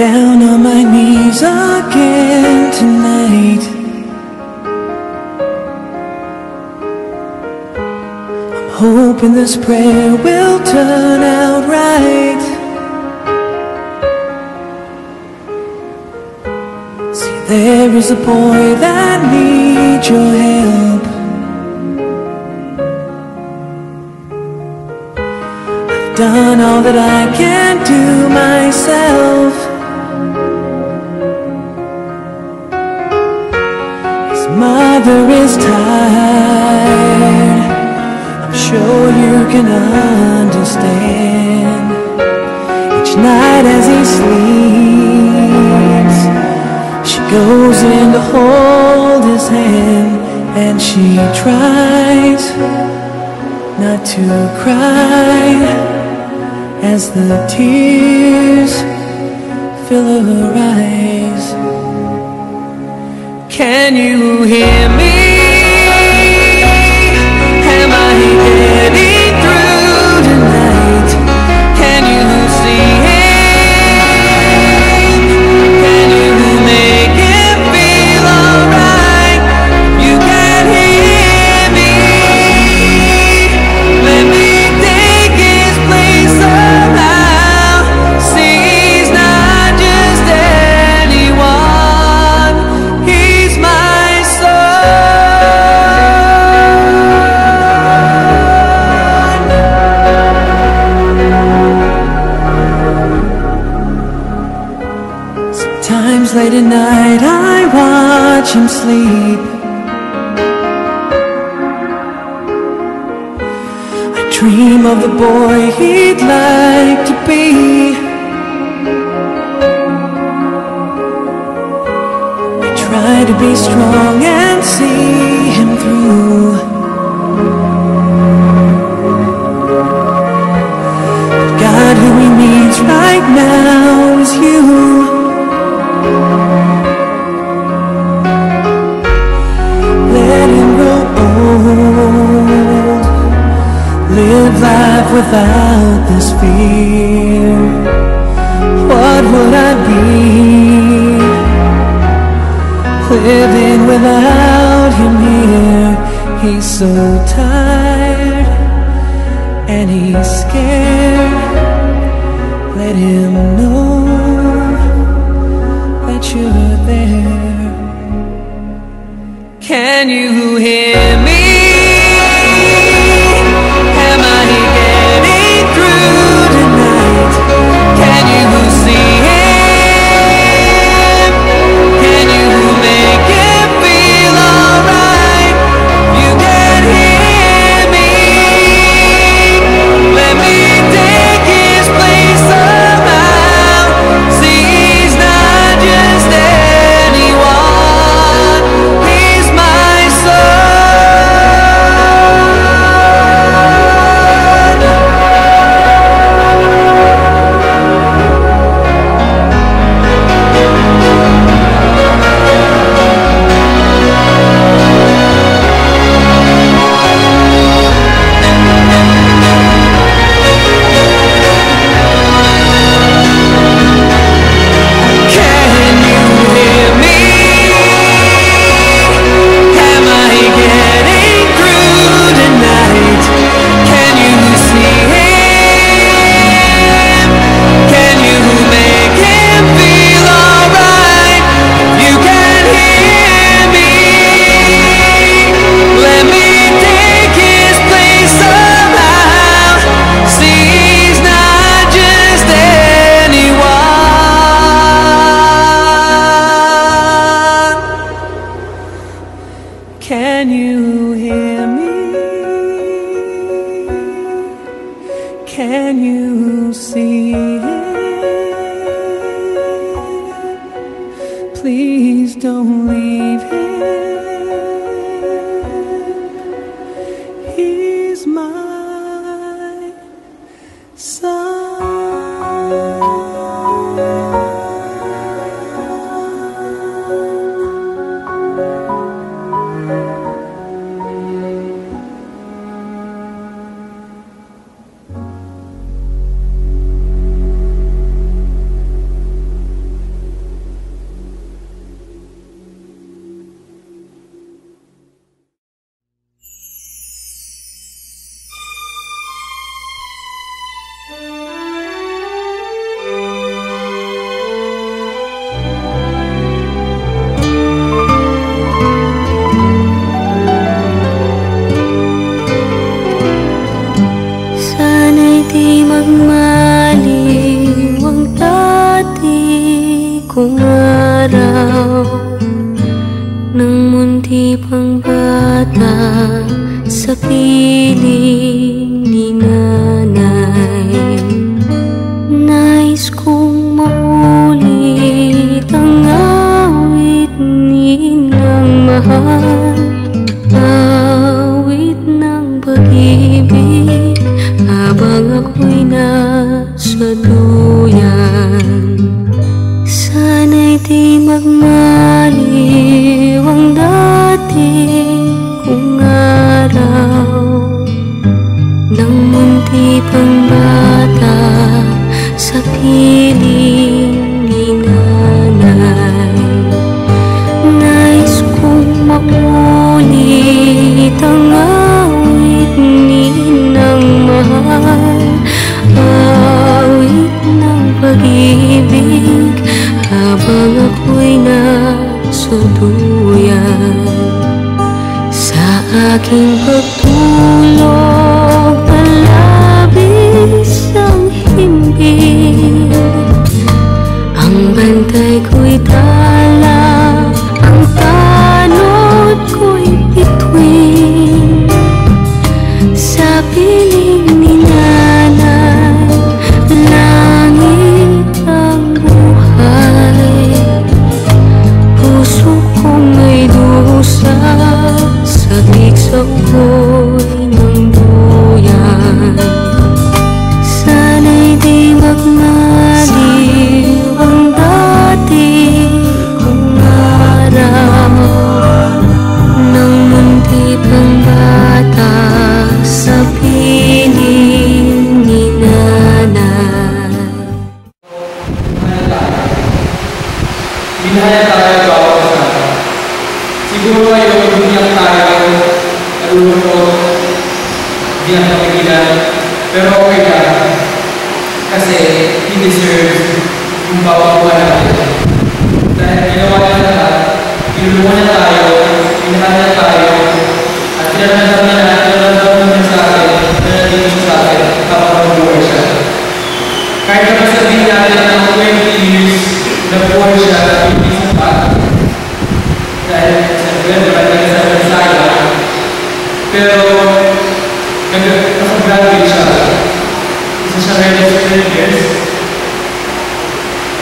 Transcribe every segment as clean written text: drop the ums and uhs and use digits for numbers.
down on my knees again tonight. I'm hoping this prayer will turn out right. See, there is a boy that needs your help. I've done all that I can do myself. Mother is tired, I'm sure you can understand. Each night as he sleeps, she goes in to hold his hand, and she tries not to cry as the tears fill her eyes. Can you hear me? Am I getting through tonight? Can you see him? Can you make him feel alright? You can hear me. Let me take his place somehow. See, he's not just anyone. Sometimes late at night I watch him sleep. I dream of the boy he'd like to be. I try to be strong and see him through. But God, who he needs right now is you. Let him grow old, live life without this fear. What would I be living without him here? He's so tired and he's scared. Let him know that you're there. Can you hear me? Am I getting through tonight? Can you see him? Can you make him feel alright? You can hear me. Let me take his place somehow. tuluyan. Sana'y di magmaliw ang dati kong araw, nang munti pang bata sa piling ni nanay. Nais kong maulit ang awit ni Inang mahal, awit ng pag-ibig habang ako'y nasuluyan. Sa aking pagtulog na labis ang himbing, ang bantay ko'y tala, ang tanod ko'y bituin. Sa piling ni nanay, langit ang buhay. Puso kong may dusa, sabik sa ugoy ng duyan. Sana'y di magmaliw ang dati kong araw, nang munti pang bata sa piling ni nanay. Minahal tayo bawat isa. Siguro ngayon, hindi lang tayo nalulungkot, hindi lang nakikilan, pero okay lang. Kasi he deserves yung bawat buwan natin. Dahil ginawa niya lahat, tinulungan niya tayo, minahal niya tayo, at tinanong niya sa atin, tinanong niya sa atin kapag nabuhay siya. Kahit na sabihin natin ng 20 years na buhay siya, hindi sapat. Dahil siyempre, marami sa Messiah. Pero, nag-graduate siya. Isa siya ngayon sa 10 years.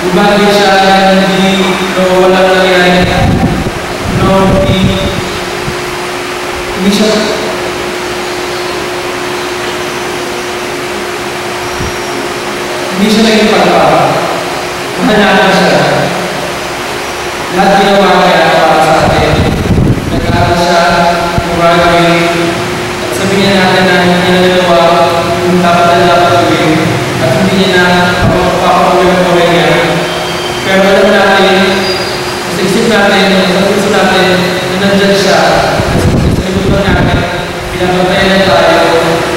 Gumagay siya na hindi, walang nangyari. Hindi siya naging pagpapa. Mahalaga siya. Lahat ginawa niya para sa atin. Nag-aaral siya, graduate, at sabihin natin na hindi na nagawa kung dapat na dapat gawin, at hindi niya na papakuwi ang buhay niya. Pero alam natin, sa isip natin, sa puso natin, na nandyan siya, at sa lupa natin, pinapatayan na tayo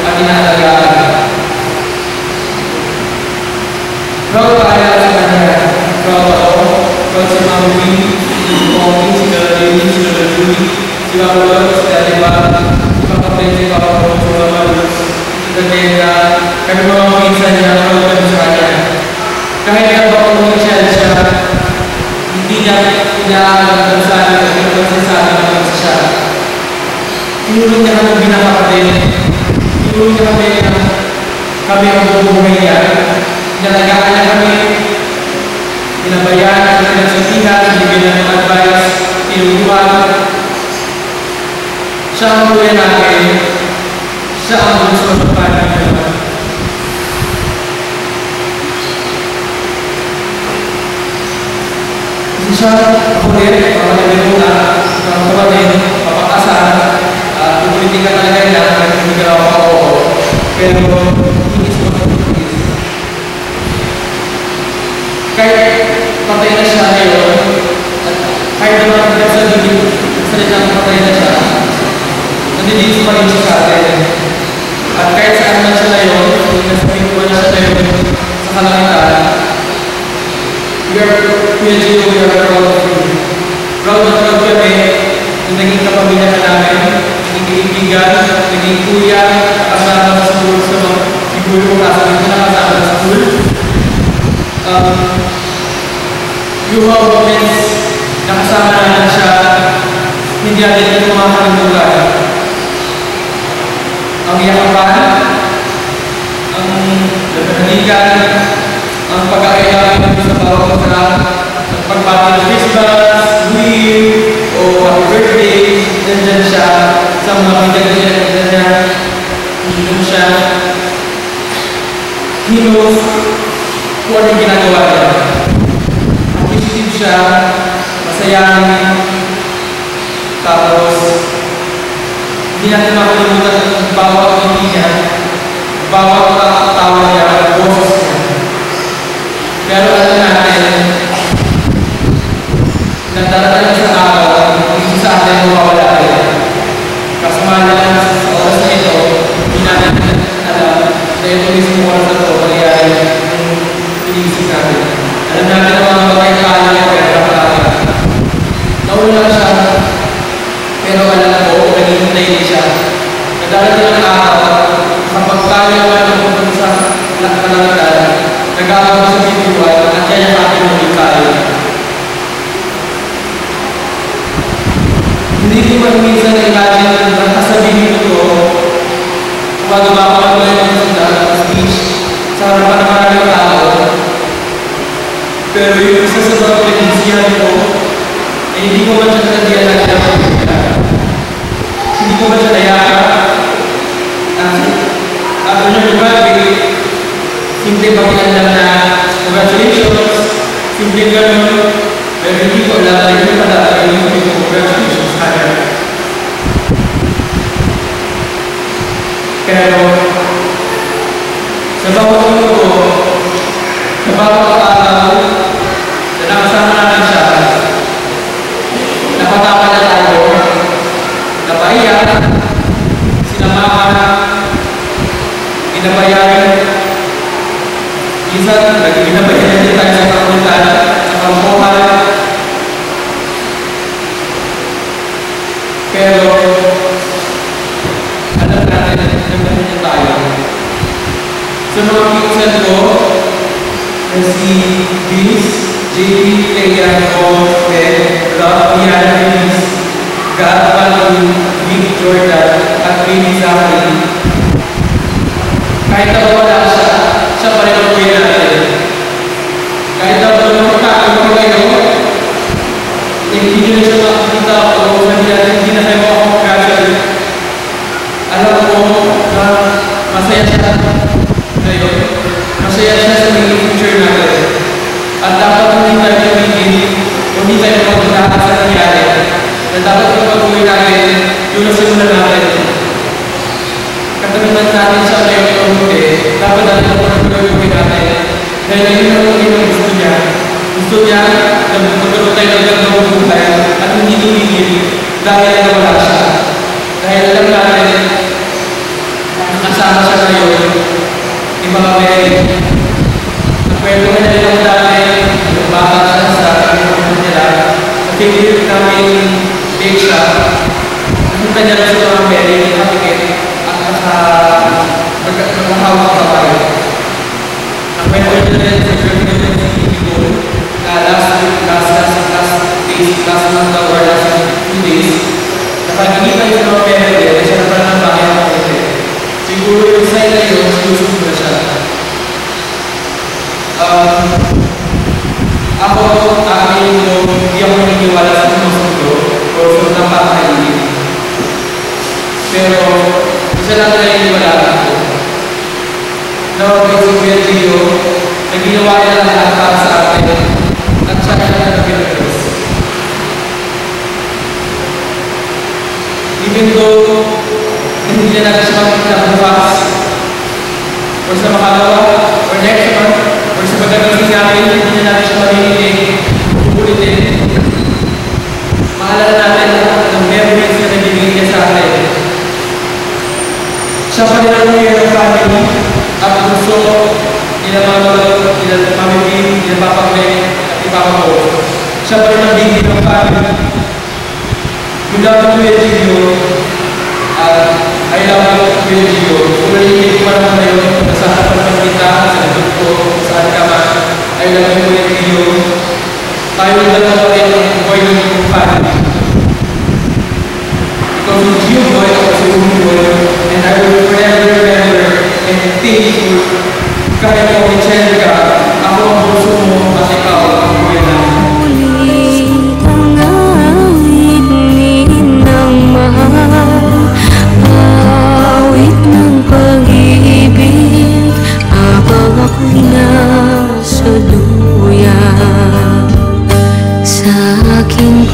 at inaalagaan. Proud tayo sa kanya. Proud ako. Proud si Mama Wee, si Poppy, si Galilei, si Lalui, si Mama Lord, si Ate Ba, si Papa Pen, si Papa Ron, si Mama Lord, si Tatenda, kami mga pinsan niya, proud kami sa kanya. Kahit na ba kung mag-child siya, hindi niya inaalam sa akin at pinagsasabi naman siya. Tinulong niya kami bilang kapatid. Tinulong niya kami ang bubuhay niya. Inalagaan niya kami, pinabayaan at pinagsabihan, binigyan ng advice, tinulungan. Siya ang buhay natin, siya ang gusto ng panahin. Kasi siya, ako rin, pagkakalimutan na, ng kapatid, papakasan, pupulitin ka talaga niya, hindi ka ako ako. Pero, hindi siya magpapagis. Kahit patay na siya ngayon, kahit naman kita sa salitang patay na siya, nandito pa rin siya sa atin. At kahit saan na siya ngayon, kung nasabihin ko na siya ngayon sa kalangitan, we are proud of you. Proud na proud kami na naging kapamilya ka namin, naging kaibigan, naging kuya, kasama sa school, sa mga siguro ko kasama sa school. Yung mga moments na kasama natin siya, hindi natin ito makakalimutan. Ang yakapan, ang halikan, ang pagkakailangan sa bawat mga ang pagbati ng Christmas, New Year, o happy birthday, nandyan siya sa mga pinagdadyan niya, nandyan siya. He knows masayahin. Tapos, hindi natin makalimutan ang bawat ngiti niya, bawat tawa niya, at boses niya. Pero alam natin, nagdarating sa araw, hindi sa atin mawawala rin. Kasama na sa oras na ito, hindi natin alam na ito mismo oras na ito, mangyayari yung iniisip natin. Alam natin ang mga pagkakala niya, pero natin. Nauna siya, pero alam ko, naghihintay din siya. Nagdarating ang araw, kapag tayo naman pupunta sa kalangitan, nag-aabang sa bituan, at yan ang ating muli tayo. Hindi ko man minsan imagine ang kasabihin ko ito, gumagawa ko lang sa speech sa harapan ng maraming tao. Pero yung isa sa mga pinagsiyan ko, ay hindi ko man siya natandiyan na hindi ko man siya nayakap. At kung yung grabe, simple pakilan lang na congratulations, simple gano'n, pero hindi ko alam na yung pala yung congratulations sa kanya. Pero sa bawat mundo ko, sa bawat araw na nakasama natin siya, napatama na tayo, napaiyak, sinamahan, ginabayan, minsan ginabayan din tayo sa kamulitan, sa kampuhan. Pero alam natin na ganyan tayo. Sa mga pinsan ko, na si Vince, JP, Leia, Paul, Rob, Yana, Vince, Gab, Palun, Vic, Jordan, at Vinny Zachary. Kahit na wala siya, siya pa rin ang kuya natin. Kahit na wala makakakita ko kayo, hindi nyo siya makakita o hindi na kayo makakakasya. Alam ko na masaya siya ngayon. Masaya siya sa magiging future natin. At dapat hindi tayo tumigil o hindi tayo magdahal sa nangyari. Na dapat pagpatuloy natin yung nasimulan natin. Katulad natin siya ngayon o hindi, dapat natin pagpatuloy natin. Dahil yun ang mga gusto niya. Gusto niya na magpatuloy tayo ng gandang buhay at hindi tumigil dahil nawala siya. Dahil alam natin, nakasama siya ngayon, ni Mama Mary. Nakwento ka na rin ang dati, nagbaha siya sa kanyang nila. Nakikilit namin take siya. Nakita niya rin si Mama Mary, nakikit, at nakahawak ka tayo. Nakwento niya rin sa Germany na Sigigol na last month or last 2 days. Nakagigita yung Mama Mary, siya na parang bayan ako ito. Siguro yung sign na yun, susunod na siya. Ako, hindi ako naniniwala sa susunod o susunod na pakainin. Pero, isa lang na naniniwala ako. Nawagay si Kuya Gio, na ginawa niya lahat para sa atin, at siya na nag-Pilipinas. Even though, hindi na natin siya magbukas o sa makalawa or next month or sa pagkagising natin, hindi na natin siya marinig ulitin. Maalala natin ang memories na nabibigay niya sa atin. Siya pa rin ang ngayon ng family at gusto nila Mami Pin, nila Papa Glenn at Ipapa ko. Siya pa rin ang bigay ng family. Mula ko Kuya Gio, I love you, Kuya Gio. Kung narinig ko naman ngayon, nasa harapan kita, sa likod ko, saan ka man, I love you, Kuya Gio. Tayo na dalawa rin ang boy ng iyong family. Because of Gio boy, ako si Umi boy, and I will forever remember and thank you. Kahit ako i-change ka, ako ang puso mo at ikaw ang kuya namin. Ulit ang awit ni Inang Mahal, awit ng pag-ibig, habang ako'y nasa luya. Sa aking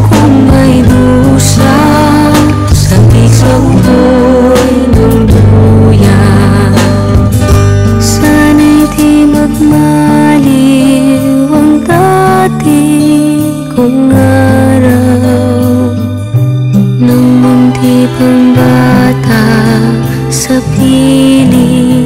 kung may dusa sa isang ko'y nungduyan. Sana'y di magmaliw ang dati kong araw, nang munti pang bata sa piling